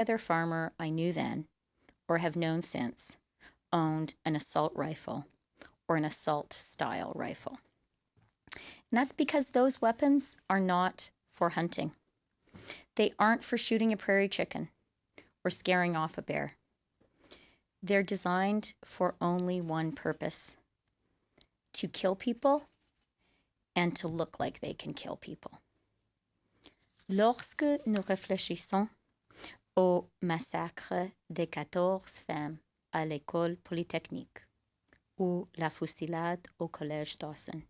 other farmer I knew then, or have known since, owned an assault rifle or an assault style rifle. And that's because those weapons are not for hunting. They aren't for shooting a prairie chicken or scaring off a bear. They're designed for only one purpose: to kill people and to look like they can kill people. Lorsque nous réfléchissons au massacre des 14 femmes à l'école polytechnique, ou la fusillade au collège Dawson,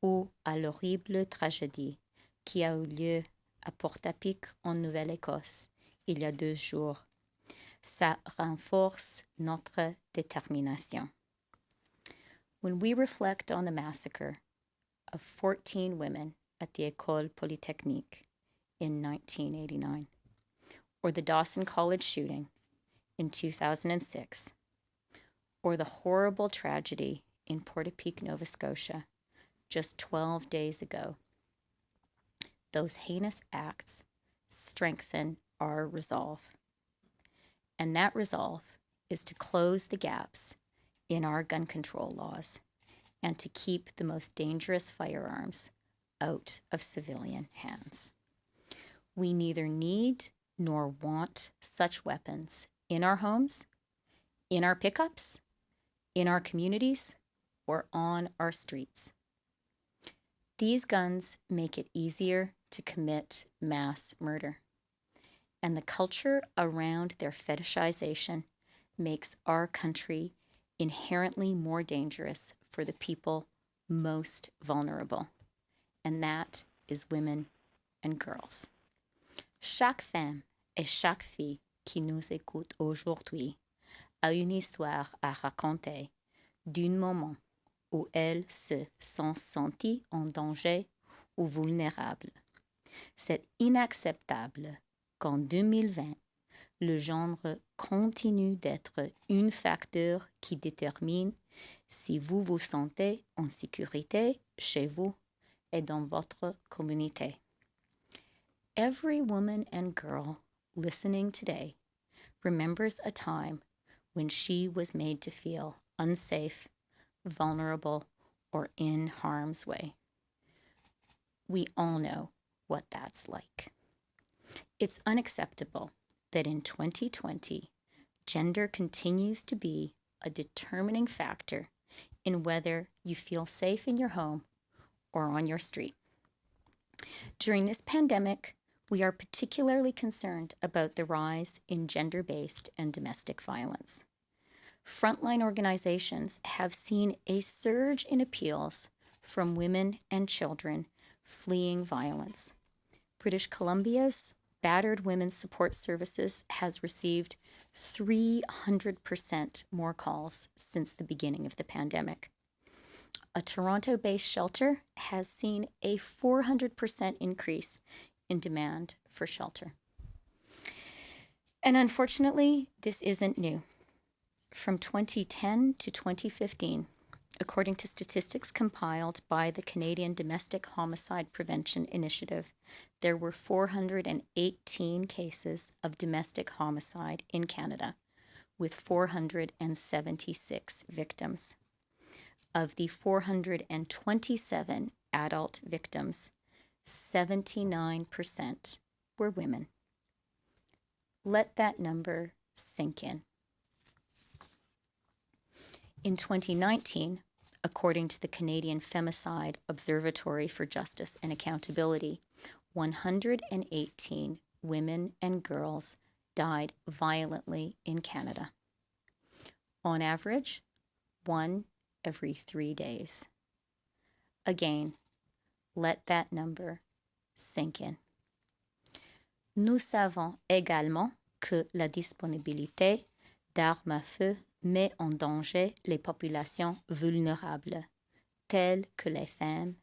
ou à l'horrible tragédie qui a eu lieu à Port-à-Pic en Nouvelle-Écosse il y a 2 jours, ça renforce notre détermination. When we reflect on the massacre of 14 women at the École Polytechnique in 1989, or the Dawson College shooting in 2006, or the horrible tragedy in Port-à-Pic, Nova Scotia, just 12 days ago, those heinous acts strengthen our resolve. And that resolve is to close the gaps in our gun control laws and to keep the most dangerous firearms out of civilian hands. We neither need nor want such weapons in our homes, in our pickups, in our communities, or on our streets. These guns make it easier to commit mass murder, and the culture around their fetishization makes our country inherently more dangerous for the people most vulnerable, and that is women and girls. Chaque femme et chaque fille qui nous écoute aujourd'hui a une histoire à raconter d'un moment où elles se sont senties en danger ou vulnérables. C'est inacceptable qu'en 2020, le genre continue d'être un facteur qui détermine si vous vous sentez en sécurité chez vous et dans votre communauté. Every woman and girl listening today remembers a time when she was made to feel unsafe, vulnerable, or in harm's way. We all know what that's like. It's unacceptable that in 2020, gender continues to be a determining factor in whether you feel safe in your home or on your street. During this pandemic, we are particularly concerned about the rise in gender-based and domestic violence. Frontline organizations have seen a surge in appeals from women and children fleeing violence. British Columbia's Battered Women's Support Services has received 300% more calls since the beginning of the pandemic. A Toronto-based shelter has seen a 400% increase in demand for shelter. And unfortunately, this isn't new. From 2010 to 2015, according to statistics compiled by the Canadian Domestic Homicide Prevention Initiative, there were 418 cases of domestic homicide in Canada, with 476 victims. Of the 427 adult victims, 79% were women. Let that number sink in. In 2019, according to the Canadian Femicide Observatory for Justice and Accountability, 118 women and girls died violently in Canada. On average, 1 every 3 days. Again, let that number sink in. Nous savons également que la disponibilité d'armes à feu met en danger les populations vulnérables, telles que les femmes,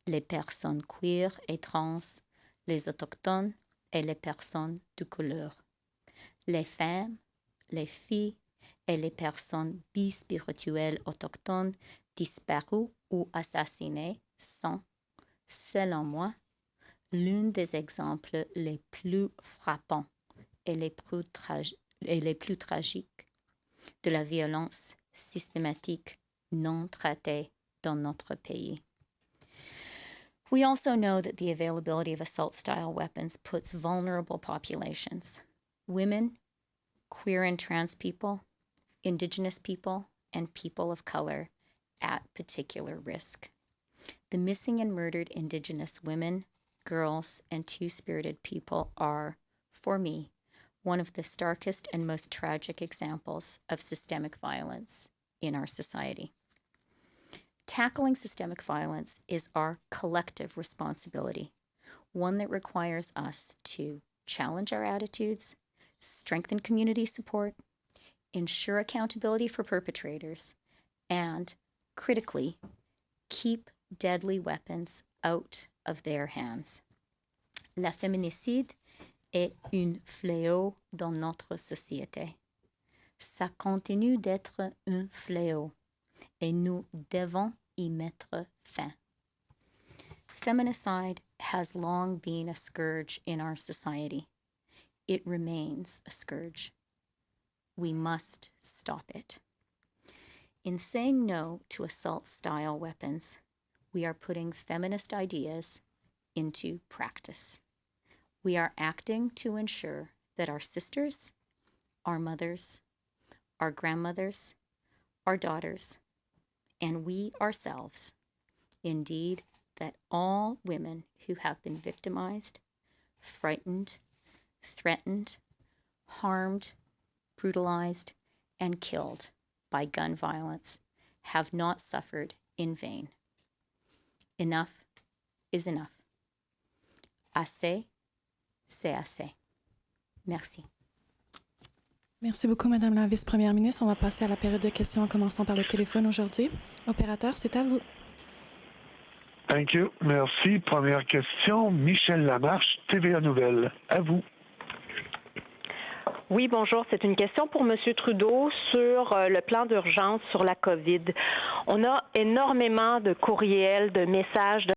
les personnes queer et trans, les autochtones et les personnes de couleur. Les femmes, les filles et les personnes bispirituelles autochtones disparues ou assassinées sont, selon moi, l'un des exemples les plus frappants et les plus tragiques de la violence systématique non traitée dans notre pays. We also know that the availability of assault-style weapons puts vulnerable populations, women, queer and trans people, Indigenous people, and people of color, at particular risk. The missing and murdered Indigenous women, girls, and two-spirited people are, for me, one of the starkest and most tragic examples of systemic violence in our society. Tackling systemic violence is our collective responsibility, one that requires us to challenge our attitudes, strengthen community support, ensure accountability for perpetrators, and, critically, keep deadly weapons out of their hands. Le féminicide est un fléau dans notre société. Ça continue d'être un fléau et nous devons y mettre fin. Feminicide has long been a scourge in our society. It remains a scourge. We must stop it. In saying no to assault-style weapons, we are putting feminist ideas into practice. We are acting to ensure that our sisters, our mothers, our grandmothers, our daughters, and we ourselves, indeed, that all women who have been victimized, frightened, threatened, harmed, brutalized, and killed by gun violence have not suffered in vain. Enough is enough. Assez, c'est assez. Merci. Merci beaucoup, Madame la Vice-Première ministre. On va passer à la période de questions en commençant par le téléphone aujourd'hui. Opérateur, c'est à vous. Thank you. Merci. Première question, Michel Lamarche, TVA Nouvelles. À vous. Oui, bonjour. C'est une question pour M. Trudeau sur le plan d'urgence sur la COVID. On a énormément de courriels, de messages, de